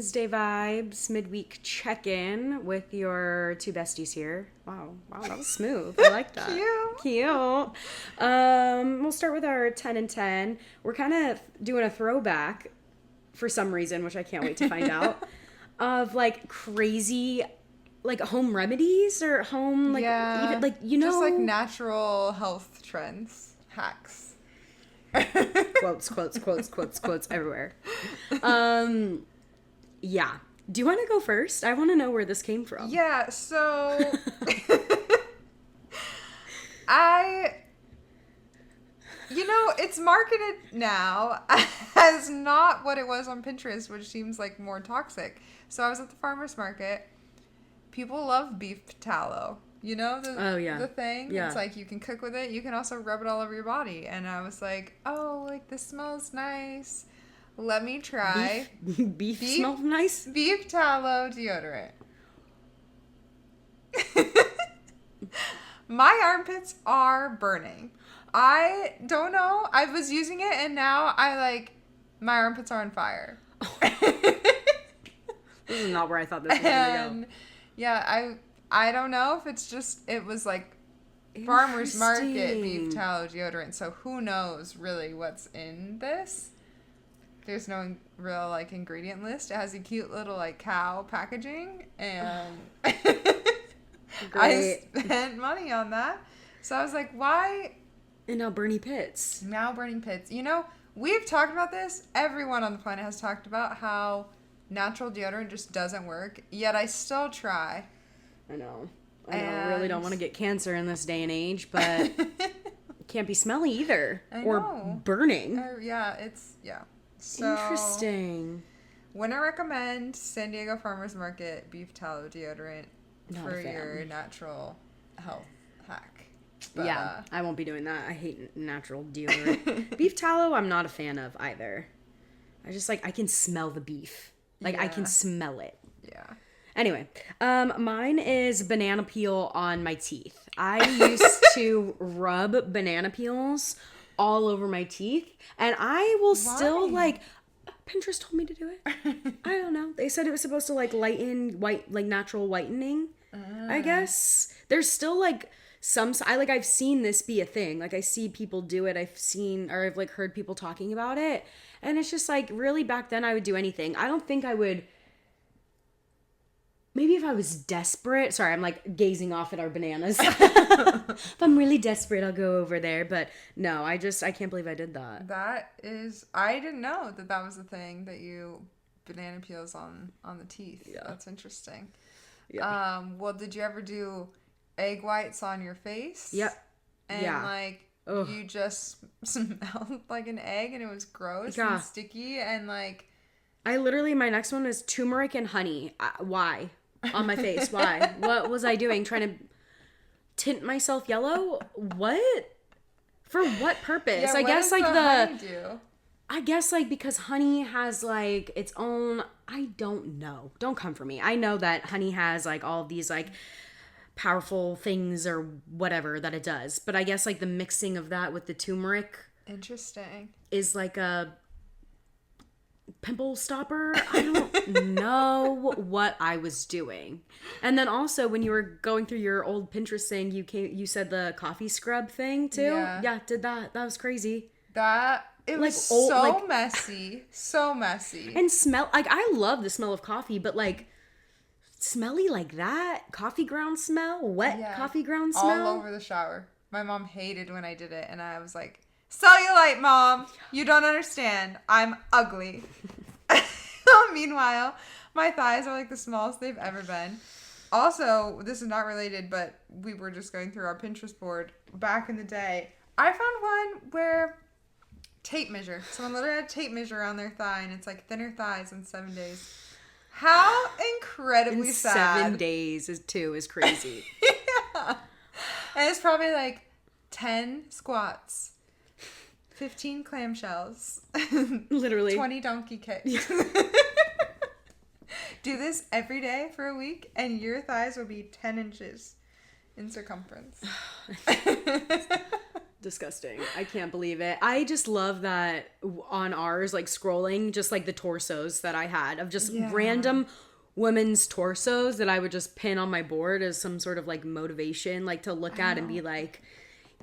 Wednesday vibes, midweek check-in with your two besties here. Wow, that was smooth. I like that. Cute. We'll start with our 10 and 10. We're kind of doing a throwback for some reason, which I can't wait to find out, of like crazy like home remedies or home like even like just like natural health trends, hacks. quotes everywhere. Yeah. Do you want to go first? I want to know where this came from. Yeah, so it's marketed now as not what it was on Pinterest, which seems like more toxic. So I was at the farmer's market. People love beef tallow. You know the thing? Yeah. It's like you can cook with it. You can also rub it all over your body. And I was like, oh, like this smells nice. Let me try. Beef smells nice? Beef tallow deodorant. My armpits are burning. I don't know. I was using it and now my armpits are on fire. This is not where I thought this was going to go. Yeah, I don't know if it was like farmer's market beef tallow deodorant. So who knows really what's in this? There's no real like ingredient list. It has a cute little like cow packaging and I spent money on that. So I was like, why? And now burning pits. You know, we've talked about this. Everyone on the planet has talked about how natural deodorant just doesn't work. Yet I still try. I know. I really don't want to get cancer in this day and age, but it can't be smelly either. Or burning. So, interesting. Wouldn't recommend San Diego Farmers Market beef tallow deodorant for your natural health hack. But, I won't be doing that. I hate natural deodorant. Beef tallow, I'm not a fan of either. I just I can smell the beef. I can smell it. Yeah. Anyway, mine is banana peel on my teeth. I used to rub banana peels all over my teeth, and I will still Pinterest told me to do it. I don't know. They said it was supposed to lighten natural whitening. I guess there's still some. I've seen this be a thing. I see people do it. I've heard people talking about it, and it's just really back then I would do anything. I don't think I would. Maybe if I was desperate. Sorry, I'm gazing off at our bananas. If I'm really desperate, I'll go over there. But no, I can't believe I did that. I didn't know that was the thing that you banana peels on the teeth. Yeah. That's interesting. Yeah. Well, did you ever do egg whites on your face? Yep. And you just smelled like an egg and it was gross and sticky and I literally, my next one is turmeric and honey. Why? On my face. Why? What was I doing? Trying to tint myself yellow? What? For what purpose? Yeah, I guess honey do? I guess because honey has its own, I don't know. Don't come for me. I know that honey has all of these powerful things or whatever that it does. But I guess the mixing of that with the turmeric. Interesting. Is a pimple stopper. I don't know what I was doing. And then also when you were going through your old Pinterest thing, you said the coffee scrub thing too. Yeah, did that. That was crazy. It was so messy. So messy. And smell I love the smell of coffee, but smelly like that, coffee ground smell, coffee ground smell all over the shower. My mom hated when I did it and I was like, cellulite, Mom. You don't understand. I'm ugly. Meanwhile, my thighs are the smallest they've ever been. Also, this is not related, but we were just going through our Pinterest board. Back in the day, I found one where tape measure. Someone literally had a tape measure on their thigh, and it's thinner thighs in 7 days. How incredibly sad. 7 days is crazy. Yeah. And it's probably 10 squats. 15 clamshells. Literally. 20 donkey kicks. Do this every day for a week and your thighs will be 10 inches in circumference. disgusting. I can't believe it. I just love that on ours, like scrolling, just like the torsos that I had of just random women's torsos that I would just pin on my board as some sort of like motivation, like to look at and be like,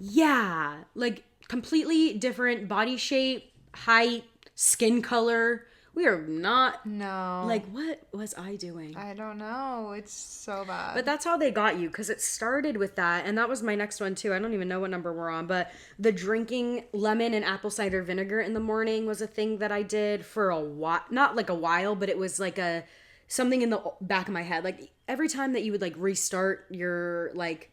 yeah, like completely different body shape, height, skin color. We are not. No. Like, what was I doing? I don't know. It's so bad. But that's how they got you, because it started with that. And that was my next one, too. I don't even know what number we're on. But the drinking lemon and apple cider vinegar in the morning was a thing that I did for a while. Not like a while, but it was like something in the back of my head. Like, every time that you would, like, restart your, like,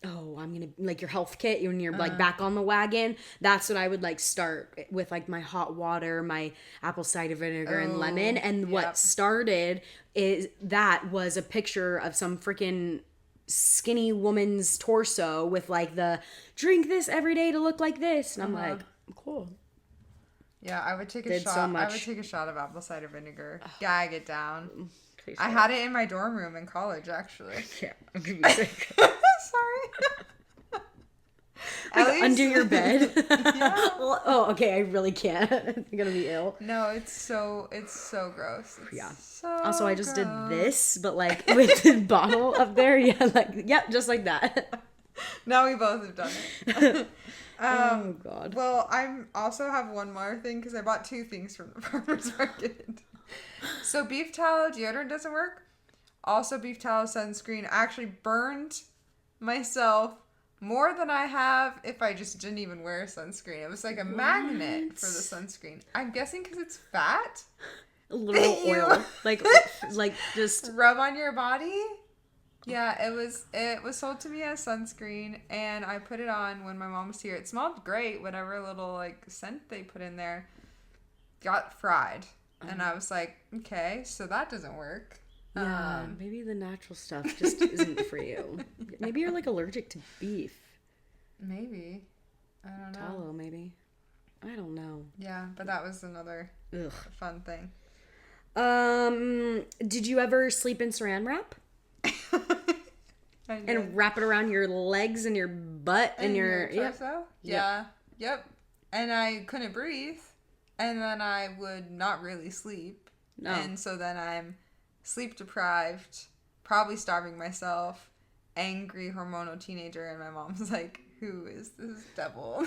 your health kit when you're like back on the wagon, that's what I would like start with, like my hot water, my apple cider vinegar and lemon. And what started was a picture of some freaking skinny woman's torso with like the drink this every day to look like this. And I'm like, cool. Yeah, I would take a shot. So much. I would take a shot of apple cider vinegar. Gag it down. I had it in my dorm room in college, actually. Yeah, I'm gonna be sick. Sorry. Like under your bed. Yeah. Oh, okay. I really can't. I'm gonna be ill. No, it's so gross. So also, I just did this, but like with the bottle up there. Yeah, like just like that. Now we both have done it. Oh God. Well, I also have one more thing because I bought two things from the farmer's market. So beef tallow deodorant doesn't work. Also beef tallow sunscreen. I actually burned myself more than I have if I just didn't even wear sunscreen. It was like a magnet for the sunscreen. I'm guessing because it's fat. A little oil. like just rub on your body. Yeah, it was sold to me as sunscreen, and I put it on when my mom was here. It smelled great. Whatever little like scent they put in there got fried. And I was like, okay, so that doesn't work. Yeah, maybe the natural stuff just isn't for you. Maybe you're like allergic to beef. Maybe. I don't know. Tallow, maybe. I don't know. Yeah, but that was another fun thing. Did you ever sleep in saran wrap? And wrap it around your legs and your butt and your torso? Yeah. Yep. And I couldn't breathe. And then I would not really sleep. No. And so then I'm sleep deprived, probably starving myself, angry hormonal teenager, and my mom's like, who is this devil?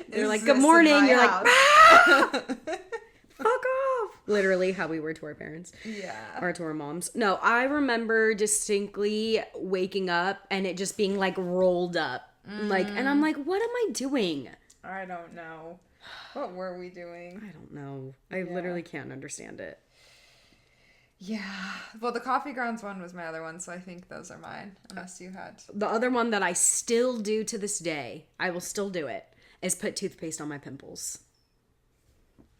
They're like, good morning. You're like, ah! Fuck off. Literally how we were to our parents. Yeah. Or to our moms. No, I remember distinctly waking up and it just being like rolled up. Like, and I'm like, what am I doing? I don't know. What were we doing? I don't know. I literally can't understand it. Yeah. Well, the coffee grounds one was my other one, so I think those are mine, unless you had. The other one that I still do to this day, I will still do it, is put toothpaste on my pimples.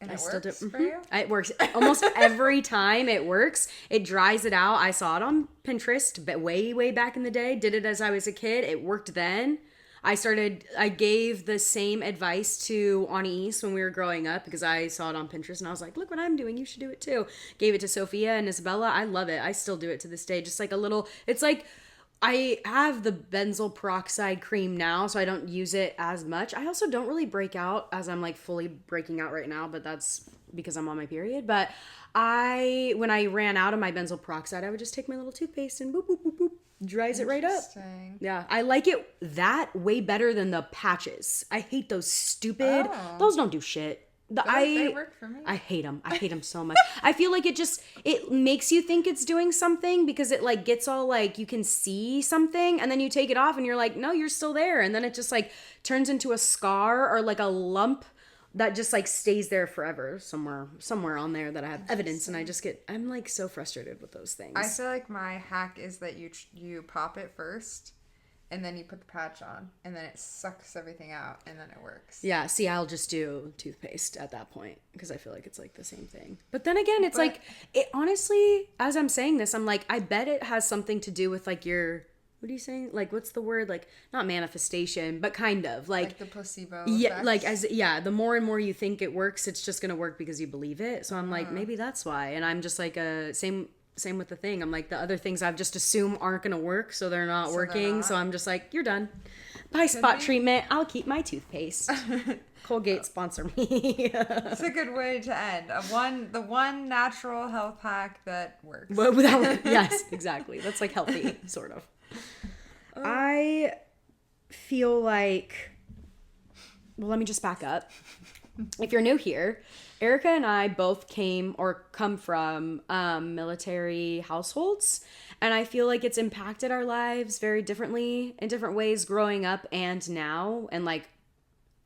And it works for you? It works. Almost every time it works. It dries it out. I saw it on Pinterest but way, way back in the day. Did it as I was a kid. It worked then. I gave the same advice to Anais when we were growing up because I saw it on Pinterest and I was like, look what I'm doing. You should do it too. Gave it to Sophia and Isabella. I love it. I still do it to this day. Just like a little, it's like, I have the benzoyl peroxide cream now, so I don't use it as much. I also don't really break out as I'm like fully breaking out right now, but that's because I'm on my period. But when I ran out of my benzoyl peroxide, I would just take my little toothpaste and boop, boop, boop, boop. Dries it right up. Yeah, I like it that way better than the patches. I hate those stupid. Those don't do shit. They work for me. I hate them. I hate them so much. I feel like it makes you think it's doing something because it like gets all like you can see something and then you take it off and you're like, no, you're still there. And then it just like turns into a scar or like a lump that just like stays there forever somewhere on there that I have evidence. And I'm like so frustrated with those things. I feel like my hack is that you pop it first. And then you put the patch on, and then it sucks everything out, and then it works. Yeah, see, I'll just do toothpaste at that point, because I feel like it's, like, the same thing. But then again, it's, honestly, as I'm saying this, I'm like, I bet it has something to do with, like, your, what are you saying? Like, what's the word? Like, not manifestation, but kind of. Like the placebo yeah, effects. The more and more you think it works, it's just going to work because you believe it. So I'm like, maybe that's why. And I'm just, like, same with the thing. I'm like, the other things I've just assumed aren't going to work, so they're not working. So I'm just like, you're done. Buy spot treatment. I'll keep my toothpaste. Colgate sponsor me. It's a good way to end. The one natural health hack that works. But yes, exactly. That's like healthy, sort of. I feel like, well, let me just back up. If you're new here, Erica and I both come from military households, and I feel like it's impacted our lives very differently in different ways growing up and now, and like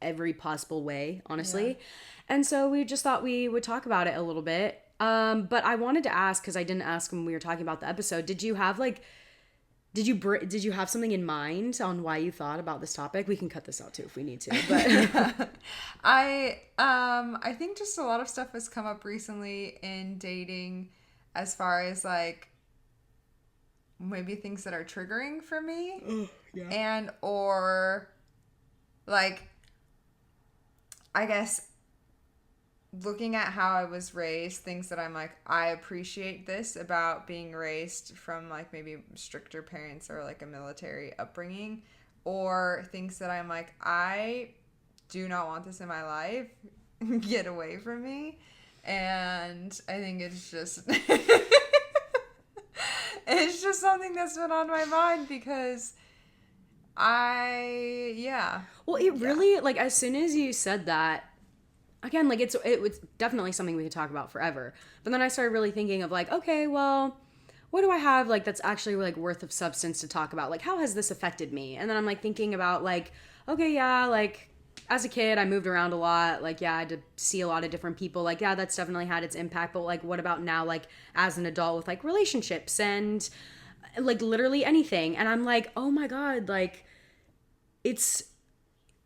every possible way, honestly. Yeah. And so we just thought we would talk about it a little bit. But I wanted to ask, because I didn't ask when we were talking about the episode, did you have something in mind on why you thought about this topic? We can cut this out too if we need to. But I think just a lot of stuff has come up recently in dating, as far as like maybe things that are triggering for me, and or like, I guess, looking at how I was raised, things that I'm like, I appreciate this about being raised from like maybe stricter parents or like a military upbringing, or things that I'm like, I do not want this in my life. Get away from me. And I think it's just it's just something that's been on my mind because well, it really, like, as soon as you said that, again, like, it was definitely something we could talk about forever. But then I started really thinking of, like, okay, well, what do I have, like, that's actually, like, worth of substance to talk about? Like, how has this affected me? And then I'm, like, thinking about, like, okay, yeah, like, as a kid, I moved around a lot. Like, yeah, I had to see a lot of different people. Like, yeah, that's definitely had its impact. But, like, what about now, like, as an adult with, like, relationships and, like, literally anything? And I'm like, oh, my God, like, it's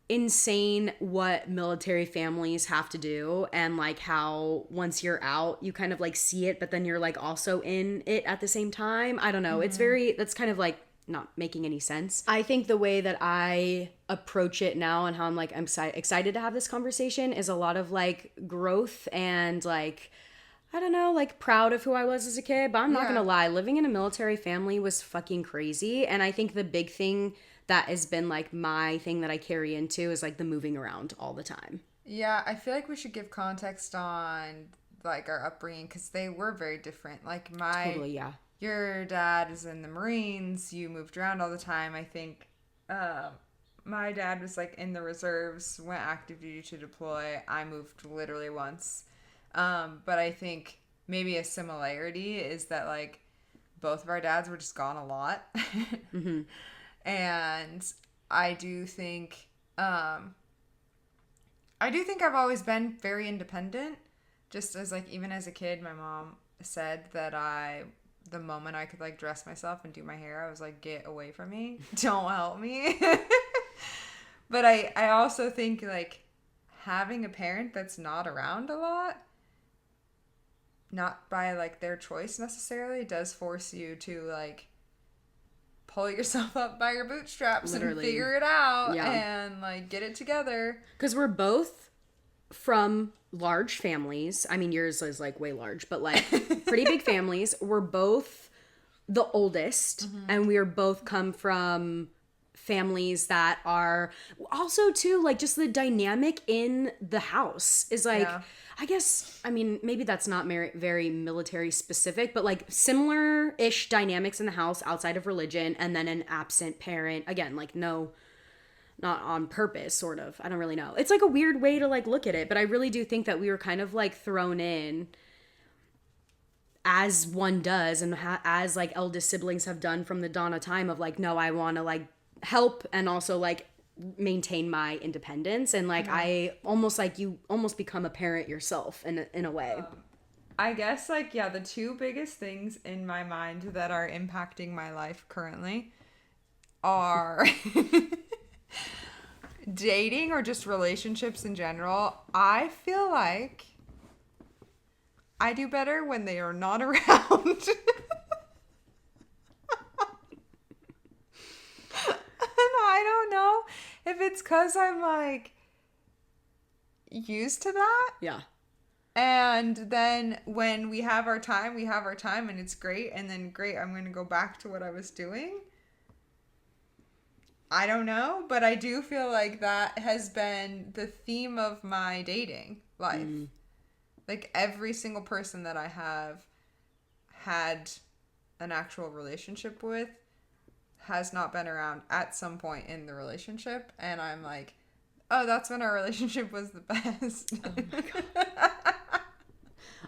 insane what military families have to do, and like how once you're out you kind of like see it, but then you're like also in it at the same time. I don't know. Mm-hmm. That's kind of like not making any sense. I think the way that I approach it now and how I'm excited to have this conversation is a lot of like growth and like, I don't know, like proud of who I was as a kid. But I'm not gonna lie, living in a military family was fucking crazy. And I think the big thing that has been like my thing that I carry into is like the moving around all the time. Yeah, I feel like we should give context on like our upbringing, because they were very different. Like your dad is in the Marines, you moved around all the time. I think my dad was like in the reserves, went active duty to deploy. I moved literally once. But I think maybe a similarity is that like both of our dads were just gone a lot. Mm-hmm. And I do think I've always been very independent. Just as like, even as a kid, my mom said that the moment I could like dress myself and do my hair, I was like, get away from me. Don't help me. But I also think like having a parent that's not around a lot, not by like their choice necessarily, does force you to like pull yourself up by your bootstraps and figure it out and like get it together. Because we're both from large families. I mean, yours is like way large, but like pretty big families. We're both the oldest, and we are both come from families that are also too like just the dynamic in the house is like, I guess, I mean, maybe that's not very military specific, but like similar-ish dynamics in the house outside of religion, and then an absent parent. Again, like no, not on purpose, sort of. I don't really know. It's like a weird way to like look at it, but I really do think that we were kind of like thrown in as one does, and as like eldest siblings have done from the dawn of time of like, no, I want to like help and also like maintain my independence, and like I almost like you almost become a parent yourself in a way. I guess like the two biggest things in my mind that are impacting my life currently are dating or just relationships in general. I feel like I do better when they are not around. I don't know if it's because I'm like used to that. Yeah. And then when we have our time and it's great. And then great, I'm going to go back to what I was doing. I don't know, but I do feel like that has been the theme of my dating life. Like every single person that I have had an actual relationship with has not been around at some point in the relationship, and I'm like, oh, that's when our relationship was the best. Oh my God.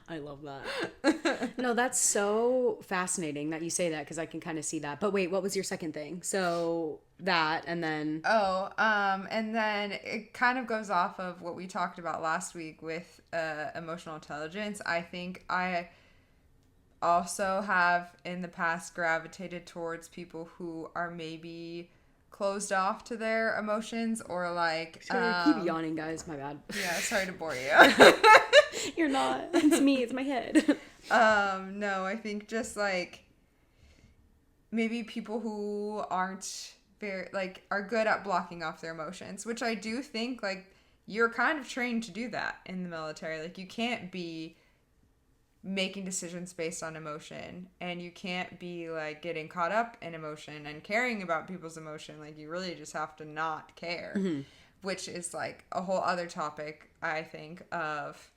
I love that. No, that's so fascinating that you say that, because I can kind of see that. But wait, what was your second thing? So that, and then... And then it kind of goes off of what we talked about last week with emotional intelligence. I think I also have in the past gravitated towards people who are maybe closed off to their emotions, or like... Sorry, keep yawning, guys. My bad. Yeah, sorry to bore you. You're not. It's me. It's my head. No, I think just like maybe people who aren't very, like, are good at blocking off their emotions, which I do think, like, you're kind of trained to do that in the military. Like, you can't be making decisions based on emotion, and you can't be, like, getting caught up in emotion and caring about people's emotion. Like, you really just have to not care, which is, like, a whole other topic, I think, of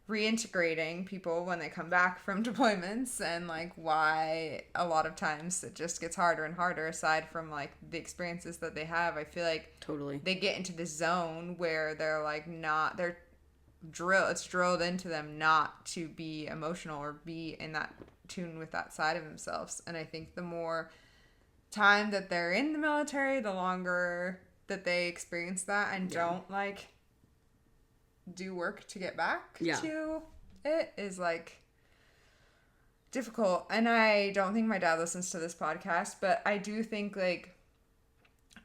reintegrating people when they come back from deployments, and like why a lot of times it just gets harder and harder. Aside from like the experiences that they have, I feel like Totally they get into this zone where they're like not, it's drilled into them not to be emotional or be in that tune with that side of themselves. And I think the more time that they're in the military, the longer that they experience that and don't like do work to get back to it, is like difficult. And I don't think my dad listens to this podcast, but I do think like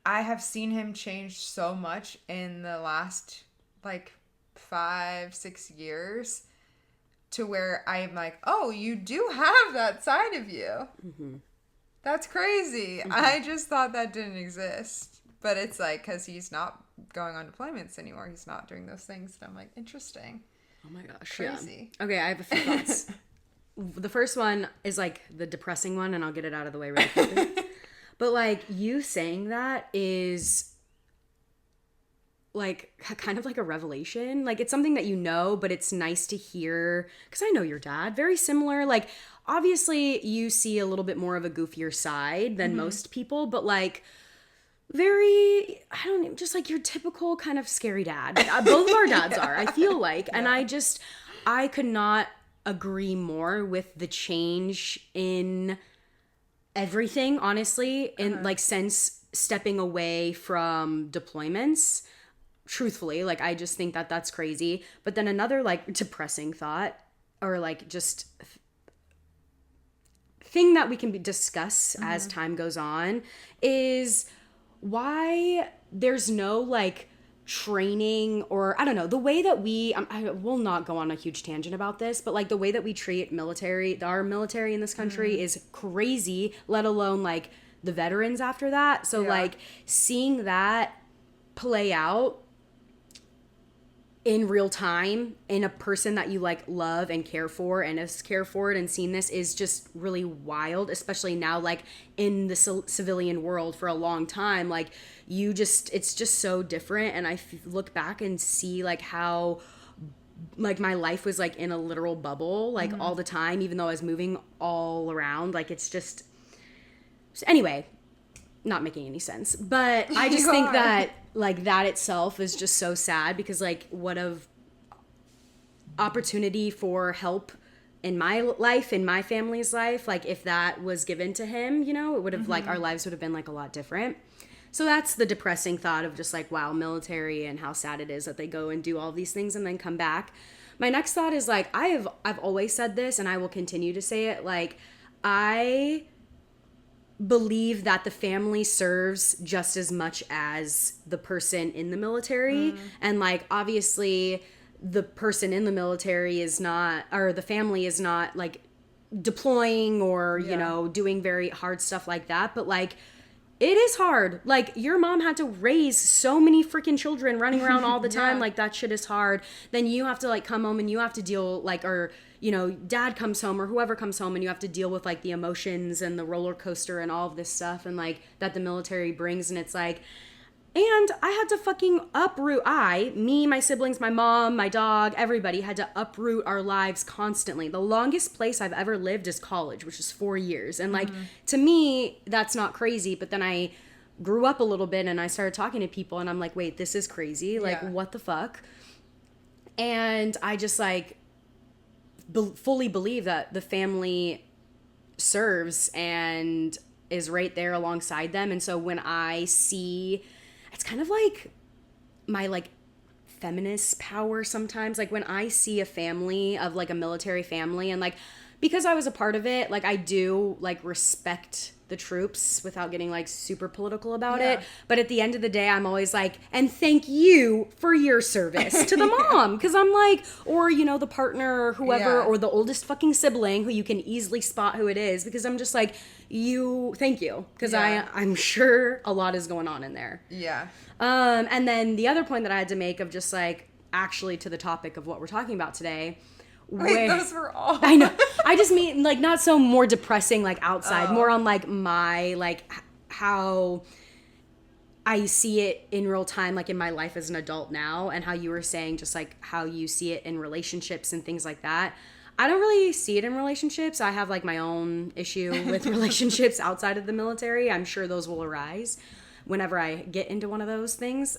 I have seen him change so much in the last like 5-6 years, to where I'm like, oh, you do have that side of you. That's crazy. I just thought that didn't exist. But it's like, because he's not going on deployments anymore. He's not doing those things. And I'm like, interesting. Oh my gosh. Crazy. Yeah. Okay, I have a few thoughts. The first one is like the depressing one, and I'll get it out of the way really quickly. But like you saying that is like kind of like a revelation. Like it's something that you know, but it's nice to hear, because I know your dad. Very similar. Like obviously you see a little bit more of a goofier side than most people, but like... very, I don't know, just like your typical kind of scary dad. Both of our dads are, I feel like. And I could not agree more with the change in everything, honestly, in like since stepping away from deployments. Truthfully, like I just think that that's crazy. But then another like depressing thought, or like just thing that we can discuss as time goes on, is why there's no like training, or I don't know, the way that I will not go on a huge tangent about this, but like the way that we treat our military in this country is crazy, let alone like the veterans after that. So like seeing that play out in real time in a person that you like love and care for and has cared for it and seen this is just really wild, especially now like in the civilian world for a long time. Like it's just so different. And I look back and see like how like my life was like in a literal bubble like all the time, even though I was moving all around. Like it's just, anyway, not making any sense, but I just think that like that itself is just so sad, because like what of opportunity for help in my life, in my family's life, like if that was given to him, you know, it would have like our lives would have been like a lot different. So that's the depressing thought of just like, wow, military, and how sad it is that they go and do all these things and then come back. My next thought is like, I've always said this, and I will continue to say it, like I believe that the family serves just as much as the person in the military. And like obviously the person in the military is not, or the family is not like deploying or you know doing very hard stuff like that, but like It is hard. Like, your mom had to raise so many freaking children running around all the time. Yeah. Like, that shit is hard. Then you have to, like, come home and you have to deal, like, or, you know, dad comes home or whoever comes home and you have to deal with, like, the emotions and the roller coaster and all of this stuff and, like, that the military brings. And it's like, and I had to fucking uproot, me, my siblings, my mom, my dog, everybody had to uproot our lives constantly. The longest place I've ever lived is college, which is 4 years. And like, to me, that's not crazy. But then I grew up a little bit and I started talking to people and I'm like, wait, this is crazy. Like, what the fuck? And I just like fully believe that the family serves and is right there alongside them. And so when I see, it's kind of like my like feminist power sometimes, like when I see a family of like a military family and like, because I was a part of it, like I do like respect the troops without getting like super political about it. But at the end of the day, I'm always like, and thank you for your service to the mom. Cause I'm like, or you know, the partner or whoever, or the oldest fucking sibling who you can easily spot who it is. Because I'm just like, thank you. Cause I'm sure a lot is going on in there. Yeah. And then the other point that I had to make of just like, actually to the topic of what we're talking about today. Wait, those were all. I know. I just mean like not so more depressing like outside, more on like my like how I see it in real time like in my life as an adult now, and how you were saying just like how you see it in relationships and things like that. I don't really see it in relationships. I have like my own issue with relationships outside of the military. I'm sure those will arise whenever I get into one of those things.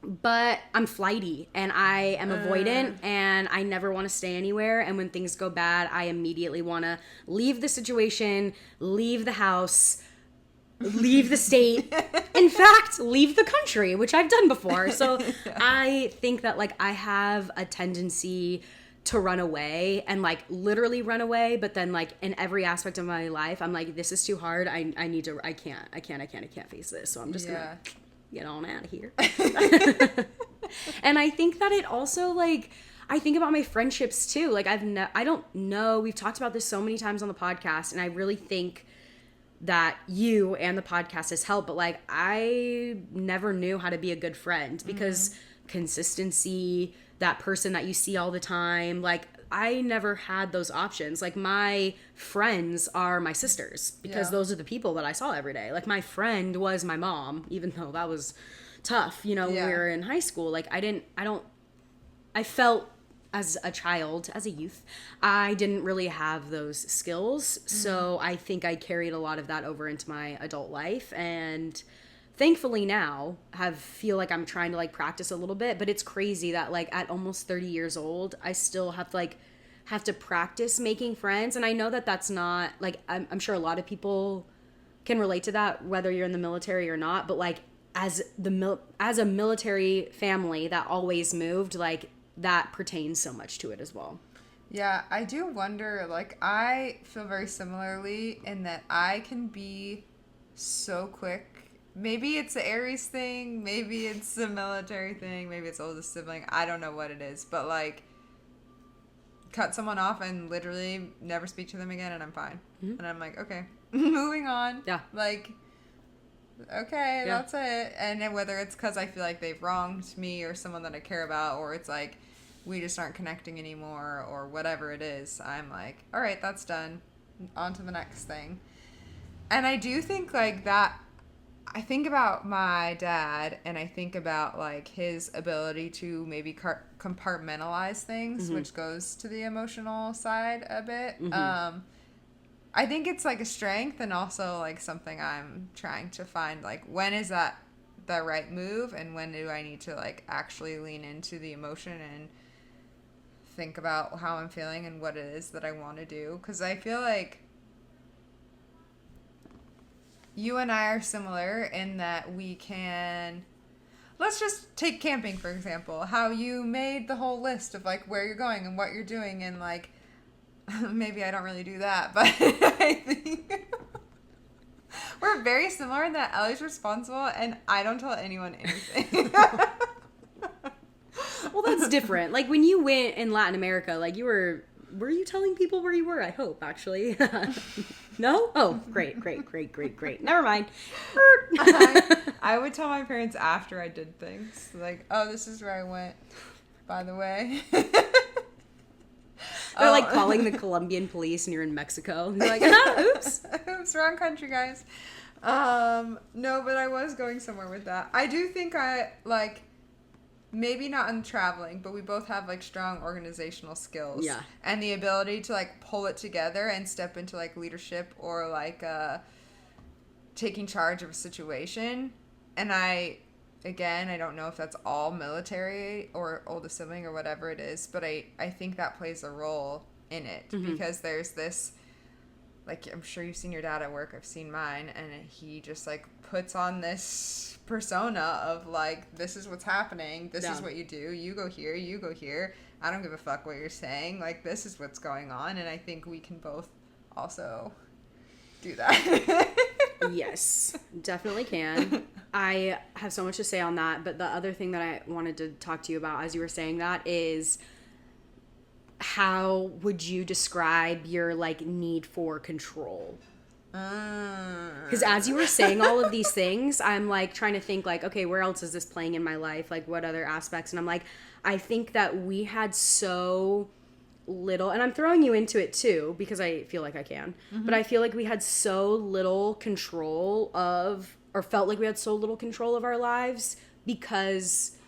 But I'm flighty and I am avoidant and I never want to stay anywhere. And when things go bad, I immediately want to leave the situation, leave the house, leave the state. In fact, leave the country, which I've done before. So I think that like I have a tendency to run away and like literally run away. But then like in every aspect of my life, I'm like, this is too hard. I can't face this. So I'm just going to get on out of here. And I think that it also like, I think about my friendships too. Like I don't know, we've talked about this so many times on the podcast, and I really think that you and the podcast has helped, but like I never knew how to be a good friend because consistency, that person that you see all the time, like I never had those options. Like my friends are my sisters because those are the people that I saw every day. Like my friend was my mom, even though that was tough, you know, when we were in high school. Like I felt as a child, as a youth, I didn't really have those skills. So I think I carried a lot of that over into my adult life, and thankfully now feel like I'm trying to like practice a little bit. But it's crazy that like at almost 30 years old, I still have to practice making friends. And I know that that's not like, I'm sure a lot of people can relate to that, whether you're in the military or not. But like as a military family that always moved, like that pertains so much to it as well. Yeah, I do wonder, like I feel very similarly in that I can be so quick. Maybe it's the Aries thing, maybe it's the military thing, maybe it's oldest sibling. I don't know what it is, but like cut someone off and literally never speak to them again and I'm fine. And I'm like, okay, moving on. Yeah. Like, okay, that's it. And then whether it's because I feel like they've wronged me or someone that I care about, or it's like we just aren't connecting anymore or whatever it is, I'm like, all right, that's done. On to the next thing. And I do think like that, I think about my dad and I think about like his ability to maybe compartmentalize things, which goes to the emotional side a bit. I think it's like a strength and also like something I'm trying to find, like when is that the right move and when do I need to like actually lean into the emotion and think about how I'm feeling and what it is that I want to do. Because I feel like you and I are similar in that we can, let's just take camping for example, how you made the whole list of like where you're going and what you're doing, and like maybe I don't really do that, but I think we're very similar in that Ellie's responsible and I don't tell anyone anything. Well, that's different. Like when you went in Latin America, like you were were you telling people where you were? I hope, actually. No? Oh, great. Never mind. I would tell my parents after I did things. Like, oh, this is where I went, by the way. They're like calling the Colombian police and you're in Mexico. And they're like, oops. Oops, wrong country, guys. No, but I was going somewhere with that. I do think maybe not in traveling, but we both have like strong organizational skills. Yeah. And the ability to like pull it together and step into like leadership or like taking charge of a situation. And I don't know if that's all military or oldest sibling or whatever it is, but I think that plays a role in it because there's this, like, I'm sure you've seen your dad at work. I've seen mine. And he just like puts on this persona of like, this is what's happening. This is what you do. You go here. You go here. I don't give a fuck what you're saying. Like, this is what's going on. And I think we can both also do that. Yes, definitely can. I have so much to say on that, but the other thing that I wanted to talk to you about as you were saying that is, how would you describe your like need for control? Because as you were saying all of these things, I'm like trying to think like, okay, where else is this playing in my life? Like, what other aspects? And I'm like, I think that we had so little, and I'm throwing you into it too because I feel like I can, but I feel like we had so little control of, or felt like we had so little control of our lives because,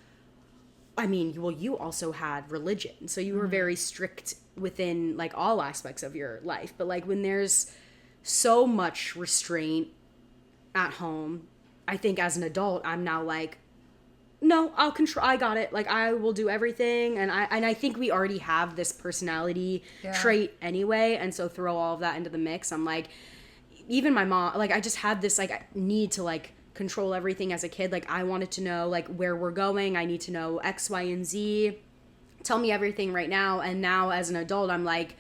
I mean, well, you also had religion, so you were very strict within like all aspects of your life, but like when there's so much restraint at home, I think as an adult, I'm now like, no, I'll control. I got it. Like, I will do everything. And I think we already have this personality trait anyway. And so throw all of that into the mix. I'm like, even my mom, like, I just had this, like, need to, like, control everything as a kid. Like, I wanted to know, like, where we're going. I need to know X, Y, and Z. Tell me everything right now. And now as an adult, I'm like,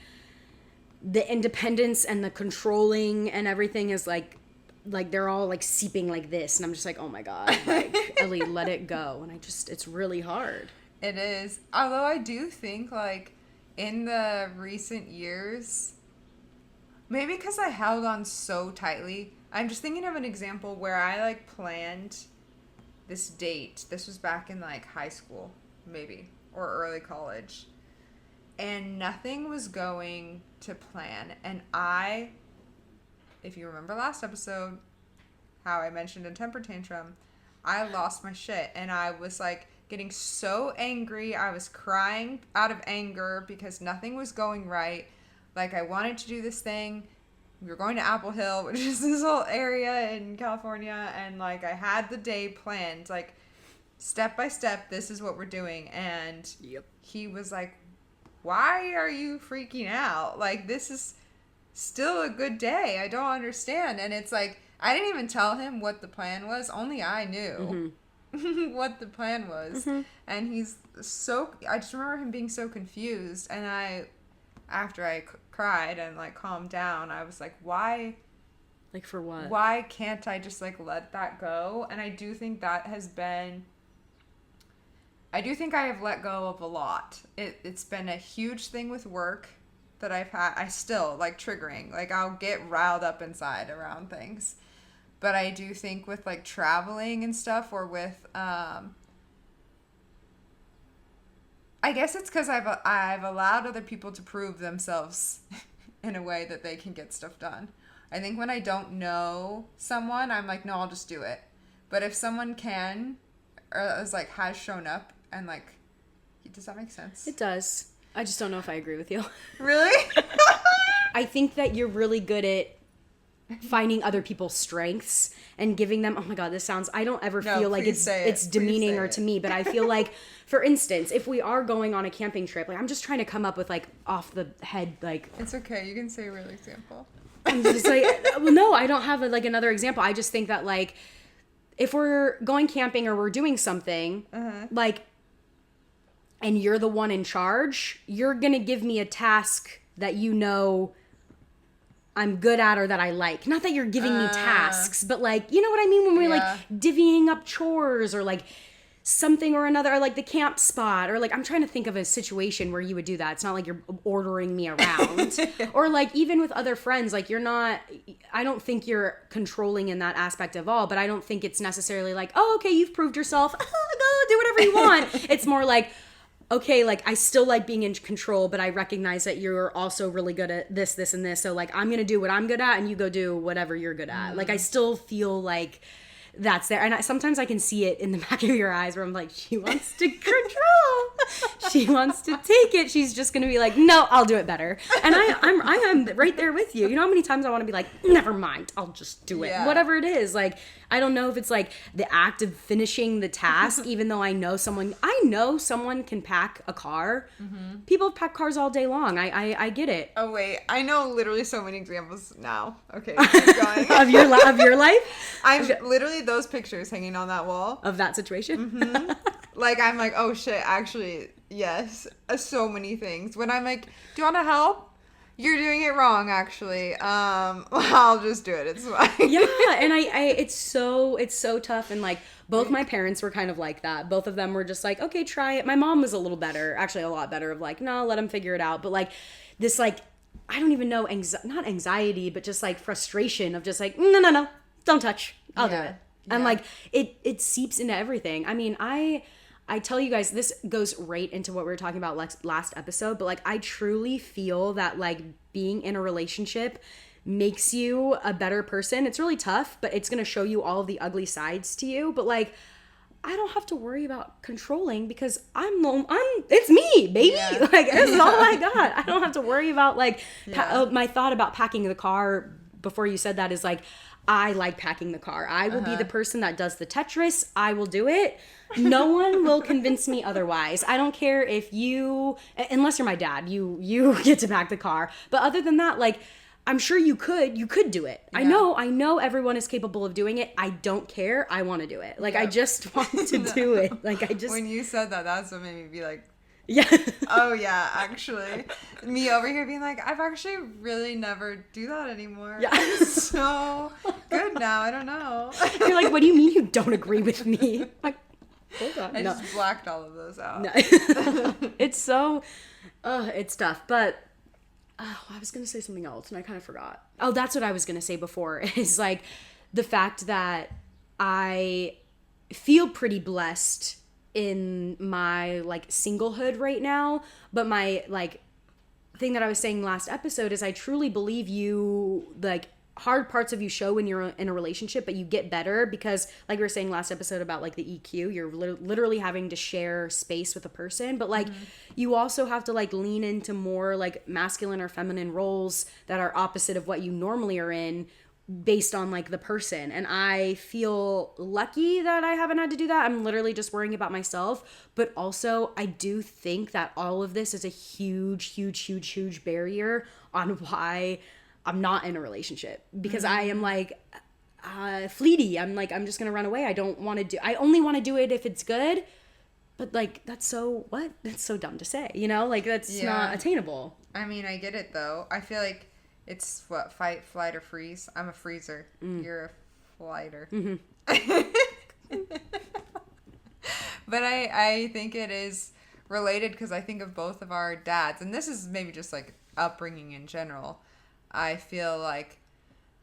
the independence and the controlling and everything is, like they're all like seeping like this, and I'm just like, oh my god, like, Ellie, let it go. And it's really hard. It is. Although I do think like in the recent years, maybe because I held on so tightly, I'm just thinking of an example where I like planned this date. This was back in like high school, maybe, or early college, and nothing was going to plan. And if you remember last episode, how I mentioned a temper tantrum, I lost my shit. And I was like getting so angry. I was crying out of anger because nothing was going right. Like, I wanted to do this thing. We were going to Apple Hill, which is this whole area in California. And like, I had the day planned, like step by step, this is what we're doing. And he was like, why are you freaking out? Like, this is still a good day. I don't understand. And it's like, I didn't even tell him what the plan was. Only I knew what the plan was. And he's so, I just remember him being so confused. And after I cried and like calmed down, I was like, why? Like, for what? Why can't I just like let that go? And I do think that has been, I do think I have let go of a lot. It's been a huge thing with work that I've had. I still like triggering. Like, I'll get riled up inside around things. But I do think with like traveling and stuff, or with I guess it's because I've allowed other people to prove themselves in a way that they can get stuff done. I think when I don't know someone, I'm like, no, I'll just do it. But if someone can, or is like has shown up and like, does that make sense? It does. I just don't know if I agree with you. Really? I think that you're really good at finding other people's strengths and giving them, oh my god, this sounds, I don't ever feel like it's demeaning or to me, but I feel like, for instance, if we are going on a camping trip, like, I'm just trying to come up with like off the head, like, it's okay, you can say a real example. I'm just like, well, no, I don't have like another example. I just think that like, if we're going camping or we're doing something, like, and you're the one in charge, you're gonna give me a task that you know I'm good at or that I like. Not that you're giving me tasks, but like, you know what I mean? When we're like divvying up chores or like something or another, or like the camp spot, or like I'm trying to think of a situation where you would do that. It's not like you're ordering me around. Or like even with other friends, like I don't think you're controlling in that aspect of all, but I don't think it's necessarily like, oh, okay, you've proved yourself, go do whatever you want. It's more like, okay, like I still like being in control, but I recognize that you're also really good at this, and this. So like I'm gonna do what I'm good at, and you go do whatever you're good at. Like I still feel like that's there. And sometimes I can see it in the back of your eyes where I'm like, she wants to control. She wants to take it. She's just going to be like, no, I'll do it better. And I am right there with you. You know how many times I want to be like, never mind, I'll just do it. Yeah. Whatever it is. Like, I don't know if it's like the act of finishing the task, even though I know someone can pack a car. Mm-hmm. People pack cars all day long. I get it. Oh, wait. I know literally so many examples now. Okay, keep going. of your life? I'm literally those pictures hanging on that wall. Of that situation? Mm-hmm. Like, I'm like, oh, shit, actually, yes. So many things. When I'm like, do you want to help? You're doing it wrong, actually. I'll just do it. It's fine. Yeah, and it's so tough. And like both my parents were kind of like that. Both of them were just like, okay, try it. My mom was a little better, actually a lot better, of like, no, let them figure it out. But like this, like, I don't even know, not anxiety, but just like frustration of just like, no, don't touch. I'll do it. And like it seeps into everything. I mean, I tell you guys, this goes right into what we were talking about last episode, but like I truly feel that like being in a relationship makes you a better person. It's really tough, but it's going to show you all of the ugly sides to you. But like, I don't have to worry about controlling because it's me, baby. Yeah. Like, this is all I got. I don't have to worry about like, my thought about packing the car before you said that is like, I like packing the car. I will be the person that does the Tetris. I will do it. No one will convince me otherwise. I don't care if unless you're my dad, you get to pack the car. But other than that, like, I'm sure you could do it. Yeah. I know everyone is capable of doing it. I don't care. I want to do it. Like, I just want to do it. Like, when you said that, that's what made me be like, yeah. Oh, yeah, actually. Me over here being like, I've actually really never do that anymore. Yeah. I'm so good now. I don't know. You're like, what do you mean you don't agree with me? Like, hold on. I just blacked all of those out. No. It's so, it's tough. But, I was going to say something else and I kind of forgot. Oh, that's what I was going to say before is like the fact that I feel pretty blessed in my like singlehood right now, but my like thing that I was saying last episode is I truly believe you, like, hard parts of you show when you're in a relationship, but you get better because, like we were saying last episode about like the EQ, you're literally having to share space with a person, but like you also have to like lean into more like masculine or feminine roles that are opposite of what you normally are in based on like the person. And I feel lucky that I haven't had to do that. I'm literally just worrying about myself, but also I do think that all of this is a huge barrier on why I'm not in a relationship, because I am like fleety. I'm like, I'm just gonna run away. I only want to do it if it's good, but like that's so dumb to say, you know, like that's not attainable. I mean, I get it though. I feel like it's what, fight, flight, or freeze. I'm a freezer. You're a flighter. Mm-hmm. But I think it is related because I think of both of our dads, and this is maybe just like upbringing in general. I feel like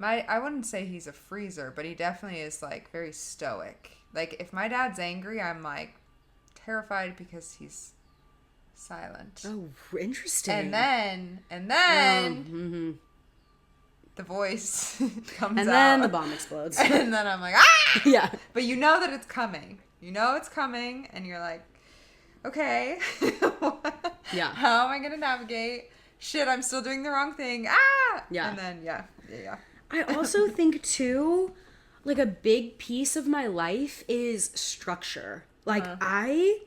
I wouldn't say he's a freezer, but he definitely is like very stoic. Like if my dad's angry, I'm like terrified because he's silent. Oh, interesting. And then the voice comes out. And then the bomb explodes. And then I'm like, ah! Yeah. But you know that it's coming. You know it's coming, and you're like, okay. Yeah. How am I going to navigate? Shit, I'm still doing the wrong thing. Ah! Yeah. And then, yeah. I also think, too, like a big piece of my life is structure. Like, I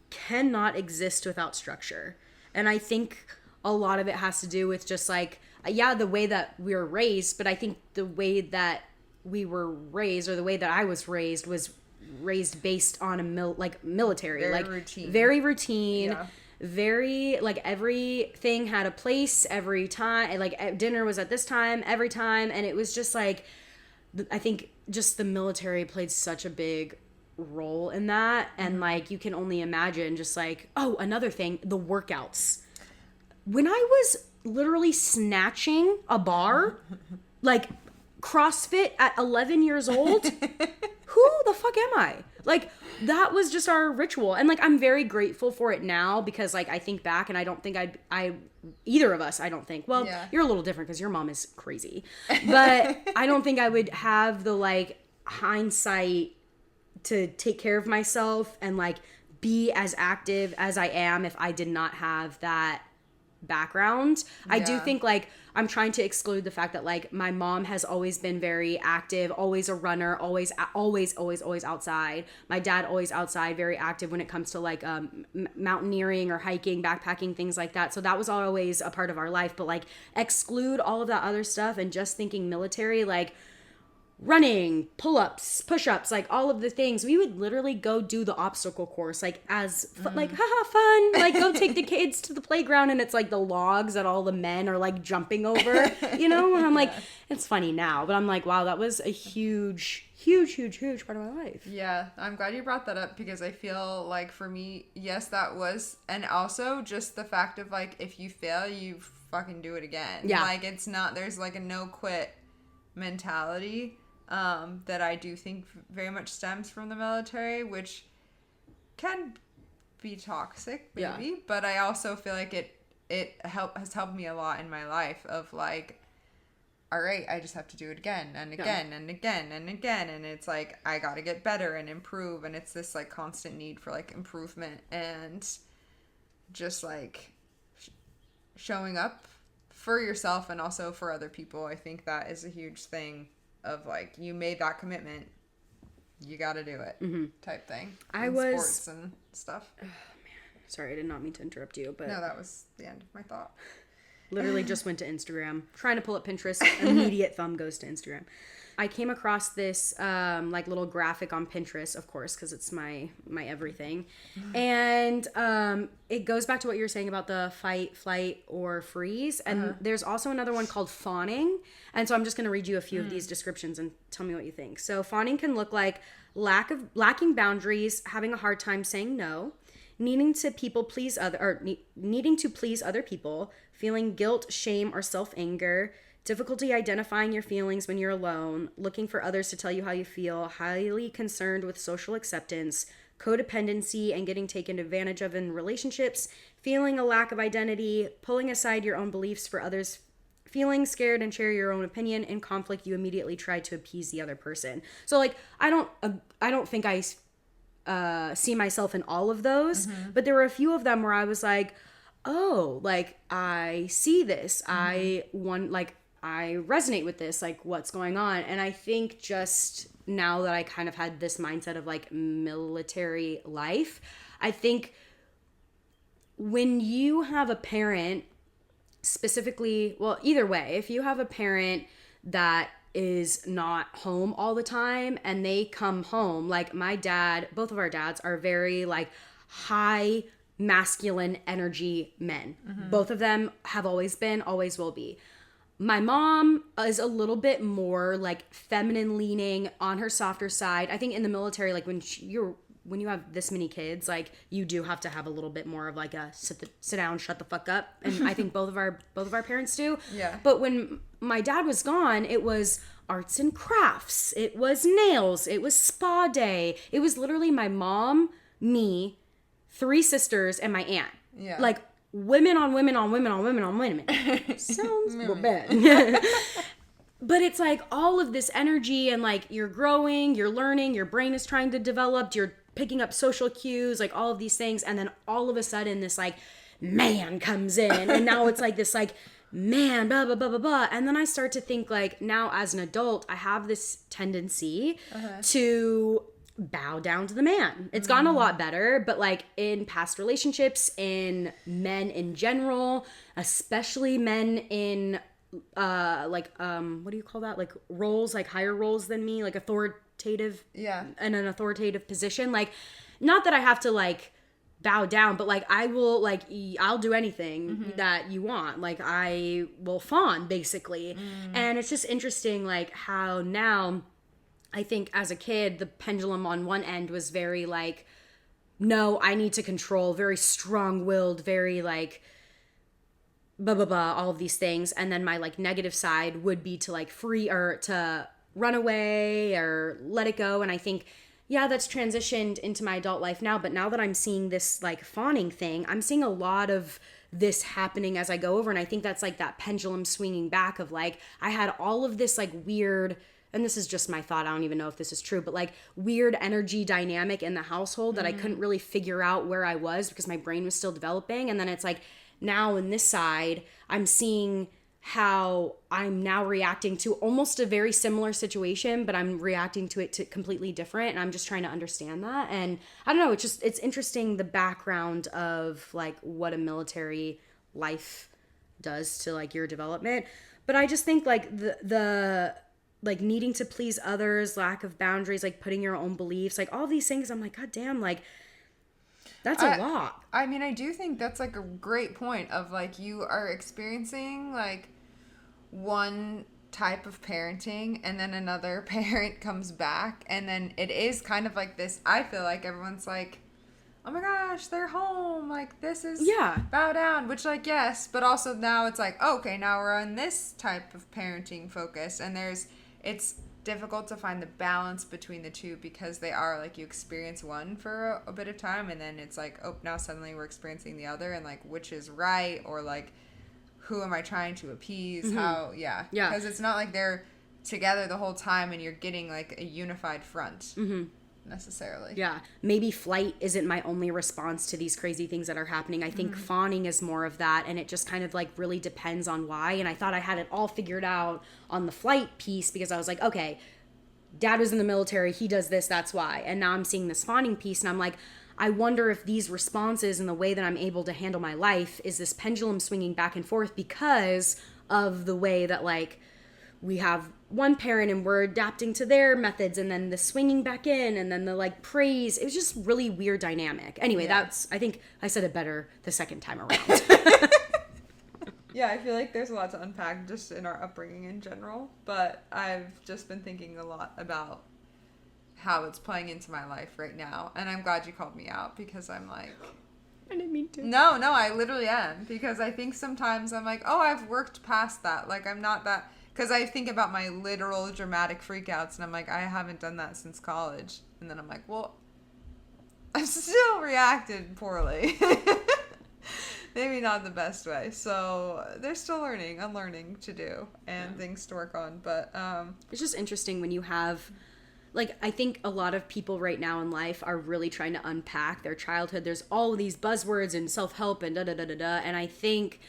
cannot exist without structure. And I think a lot of it has to do with just like, the way that we were raised, but I think the way that we were raised, or the way that I was raised based on a military, very routine, very like everything had a place every time, like dinner was at this time every time, and it was just like, I think just the military played such a big role in that. And like, you can only imagine just like, oh, another thing, the workouts. When I was literally snatching a bar, like CrossFit at 11 years old, who the fuck am I? Like, that was just our ritual. And like, I'm very grateful for it now because like, I think back and I don't think either of us, I don't think, well, you're a little different because your mom is crazy, but I don't think I would have the like hindsight to take care of myself and like be as active as I am if I did not have that background. I do think like I'm trying to exclude the fact that like my mom has always been very active, always a runner, always outside. My dad always outside, very active when it comes to like mountaineering or hiking, backpacking, things like that. So that was always a part of our life. But like exclude all of that other stuff and just thinking military, like running, pull-ups, push-ups, like all of the things. We would literally go do the obstacle course, like as like haha fun, like go take the kids to the playground, and it's like the logs that all the men are like jumping over, you know. And I'm like, it's funny now, but I'm like, wow, that was a huge part of my life. Yeah, I'm glad you brought that up because I feel like for me, yes, that was, and also just the fact of like if you fail, you fucking do it again. Yeah, like it's not, there's like a no quit mentality. That I do think very much stems from the military, which can be toxic, maybe, but I also feel like it has helped me a lot in my life of like, all right, I just have to do it again and again and again and again, and it's like I gotta get better and improve, and it's this like constant need for like improvement and just like showing up for yourself and also for other people. I think that is a huge thing. Of like, you made that commitment, you got to do it, type thing. Sports and stuff. Oh man, sorry, I did not mean to interrupt you, but no, that was the end of my thought. Literally just went to Instagram, trying to pull up Pinterest. Immediate thumb goes to Instagram. I came across this like little graphic on Pinterest, of course, because it's my everything, and it goes back to what you were saying about the fight, flight, or freeze. And there's also another one called fawning. And so I'm just going to read you a few of these descriptions and tell me what you think. So fawning can look like lacking boundaries, having a hard time saying no, needing to please other people, feeling guilt, shame, or self-anger, difficulty identifying your feelings when you're alone, looking for others to tell you how you feel, highly concerned with social acceptance, codependency and getting taken advantage of in relationships, feeling a lack of identity, pulling aside your own beliefs for others, feeling scared and share your own opinion. In conflict, you immediately try to appease the other person. So like, I don't think I see myself in all of those, but there were a few of them where I was like, oh, like I see this. I resonate with this, like what's going on. And I think just now that I kind of had this mindset of like military life, I think when you have a parent specifically, well, either way, if you have a parent that is not home all the time and they come home, like my dad, both of our dads are very like high masculine energy men. Both of them have always been, always will be. My mom is a little bit more like feminine leaning, on her softer side. I think in the military, like when you have this many kids, like you do have to have a little bit more of like a sit down, shut the fuck up. And I think both of our parents do. Yeah. But when my dad was gone, it was arts and crafts. It was nails. It was spa day. It was literally my mom, me, 3 sisters, and my aunt. Yeah. Like women on women on women on women on women. Sounds bad. But it's like all of this energy and like you're growing, you're learning, your brain is trying to develop, you're picking up social cues, like all of these things. And then all of a sudden this like man comes in and now it's like this like man, blah, blah, blah, blah, blah. And then I start to think like now as an adult, I have this tendency to bow down to the man. It's gotten a lot better, but like in past relationships, in men in general, especially men in what do you call that? Like roles, like higher roles than me, like authoritative, in an authoritative position. Like, not that I have to like bow down, but like I will, like I'll do anything that you want. Like I will fawn basically. And it's just interesting like how now I think as a kid, the pendulum on one end was very like, no, I need to control, very strong-willed, very like blah blah blah, all of these things. And then my like negative side would be to like free or to run away or let it go. And I think, yeah, that's transitioned into my adult life now. But now that I'm seeing this like fawning thing, I'm seeing a lot of this happening as I go over. And I think that's like that pendulum swinging back of like, I had all of this like weird, and this is just my thought, I don't even know if this is true, but like weird energy dynamic in the household that I couldn't really figure out where I was because my brain was still developing. And then it's like now in this side, I'm seeing how I'm now reacting to almost a very similar situation, but I'm reacting to it to completely different. And I'm just trying to understand that. And I don't know, it's interesting the background of like what a military life does to like your development. But I just think like the like needing to please others, lack of boundaries, like putting your own beliefs, like all these things, I'm like, God damn, like that's a lot. I mean, I do think that's like a great point of like you are experiencing like one type of parenting and then another parent comes back and then it is kind of like this. I feel like everyone's like, oh my gosh, they're home, like this is bow down, which like yes, but also now it's like, oh, okay, now we're on this type of parenting focus, and it's difficult to find the balance between the two because they are like you experience one for a bit of time and then it's like, oh, now suddenly we're experiencing the other, and like which is right, or like who am I trying to appease? How because it's not like they're together the whole time and you're getting like a unified front necessarily. Maybe flight isn't my only response to these crazy things that are happening. I think fawning is more of that, and it just kind of like really depends on why. And I thought I had it all figured out on the flight piece because I was like, okay, dad was in the military, he does this, that's why. And now I'm seeing this fawning piece and I'm like, I wonder if these responses and the way that I'm able to handle my life is this pendulum swinging back and forth because of the way that like we have one parent and we're adapting to their methods, and then the swinging back in, and then the like praise. It was just really weird dynamic. Anyway, that's, I think I said it better the second time around. Yeah, I feel like there's a lot to unpack just in our upbringing in general, but I've just been thinking a lot about how it's playing into my life right now, and I'm glad you called me out because I'm like, I didn't mean to. No, I literally am, because I think sometimes I'm like, oh, I've worked past that. Like, I'm not that, because I think about my literal dramatic freakouts, and I'm like, I haven't done that since college. And then I'm like, well, I've still reacted poorly. Maybe not the best way. So there's still unlearning to do, and things to work on. But it's just interesting when you have, like, I think a lot of people right now in life are really trying to unpack their childhood. There's all of these buzzwords and self-help and da-da-da-da-da. And I think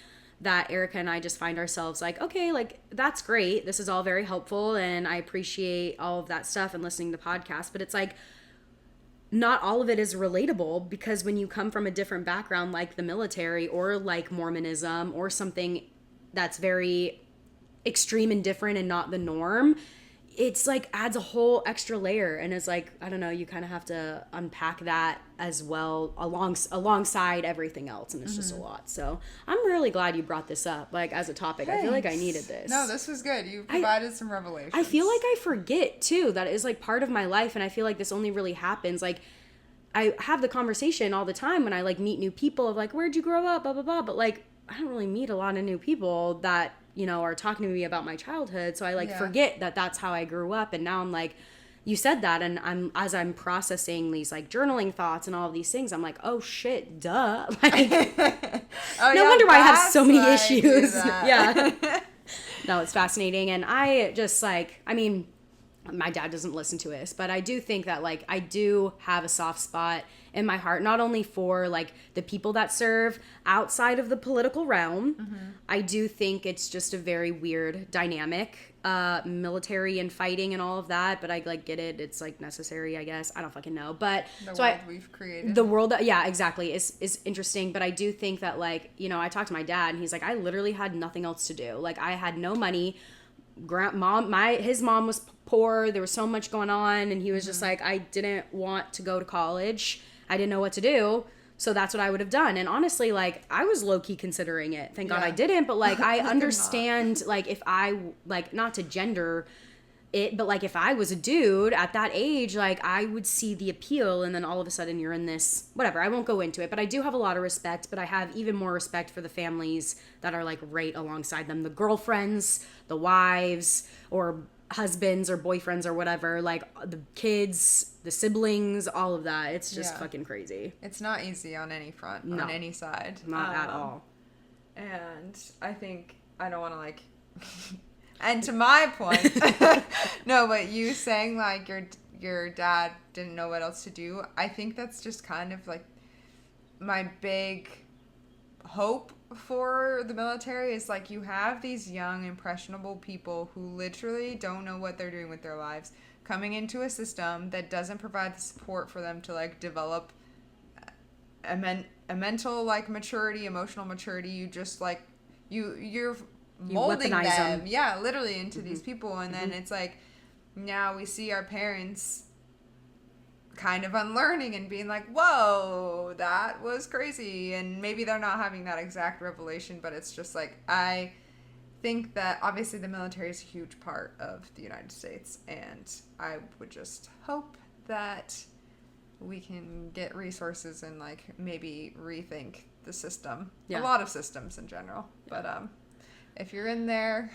that Erica and I just find ourselves like, okay, like, that's great. This is all very helpful, and I appreciate all of that stuff and listening to podcasts. But it's like, not all of it is relatable, because when you come from a different background like the military or like Mormonism or something that's very extreme and different and not the norm, it's like adds a whole extra layer, and it's like, I don't know, you kind of have to unpack that as well alongside everything else, and it's just a lot. So I'm really glad you brought this up, like, as a topic. Thanks. I feel like I needed this. No, this was good. You provided some revelations. I feel like I forget too that it is like part of my life, and I feel like this only really happens, like, I have the conversation all the time when I like meet new people of like, where'd you grow up, blah blah blah, but like I don't really meet a lot of new people that, you know, are talking to me about my childhood. So I like forget that that's how I grew up. And now I'm like, you said that, and as I'm processing these like journaling thoughts and all of these things, I'm like, oh shit, duh. Like, no wonder why I have so many issues. Yeah. No, it's fascinating. And I just like, I mean, my dad doesn't listen to us, but I do think that like I do have a soft spot in my heart, not only for like the people that serve outside of the political realm. I do think it's just a very weird dynamic, military and fighting and all of that, but I like get it. It's like necessary, I guess. I don't fucking know, but the world we've created, the world that, yeah, exactly, is interesting. But I do think that, like, you know, I talked to my dad and he's like, I literally had nothing else to do. Like, I had no money. His mom was poor. There was so much going on, and he was just like, I didn't want to go to college. I didn't know what to do, so that's what I would have done. And honestly, like, I was low-key considering it. Thank God I didn't, but like, I understand, like, if I, like, not to gender but like if I was a dude at that age, like I would see the appeal, and then all of a sudden you're in this, whatever. I won't go into it, but I do have a lot of respect, but I have even more respect for the families that are like right alongside them, the girlfriends, the wives, or husbands or boyfriends or whatever, like the kids, the siblings, all of that. It's just fucking crazy. It's not easy on any front, on any side. Not at all. And I think, I don't want to like... And to my point, no, but you saying like your dad didn't know what else to do, I think that's just kind of like my big hope for the military is like you have these young, impressionable people who literally don't know what they're doing with their lives coming into a system that doesn't provide the support for them to like develop a mental like maturity, emotional maturity. You just like, you're molding them, yeah, literally into these people, and then it's like now we see our parents kind of unlearning and being like, whoa, that was crazy, and maybe they're not having that exact revelation, but it's just like, I think that obviously the military is a huge part of the United States, and I would just hope that we can get resources and like maybe rethink the system, a lot of systems in general, but if you're in there,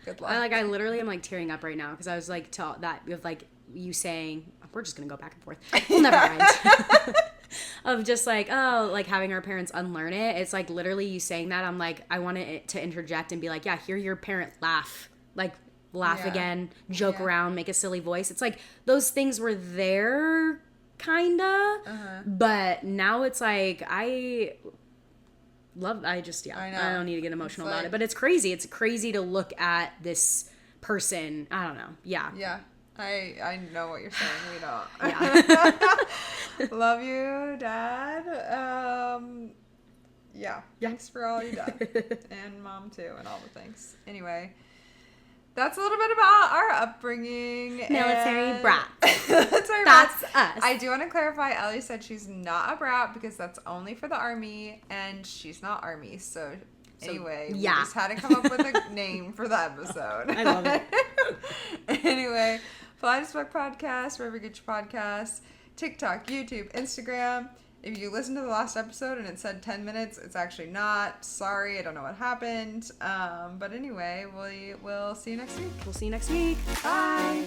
good luck. I literally am like tearing up right now because I was like that with like you saying, we're just gonna go back and forth. We'll never end. Of just like, oh, like having our parents unlearn it. It's like literally you saying that. I'm like, I wanted it to interject and be like, yeah, hear your parent laugh, like laugh again, joke around, make a silly voice. It's like those things were there, kinda, but now it's like I don't need to get emotional about it, but it's crazy. It's crazy to look at this person. I don't know. Yeah. I know what you're saying. We don't. Yeah. Love you, Dad. Thanks for all you done. And Mom too, and all the things. Anyway, that's a little bit about our upbringing. Military brat. Military That's brats. us. I do want to clarify, Ellie said she's not a brat because that's only for the Army, and she's not Army, so anyway, we just had to come up with a name for the episode. I love it. Anyway, Fly to Spec Podcast, wherever you get your podcasts, TikTok, YouTube, Instagram. If you listened to the last episode and it said 10 minutes, it's actually not. Sorry, I don't know what happened. But anyway, we'll see you next week. We'll see you next week. Bye.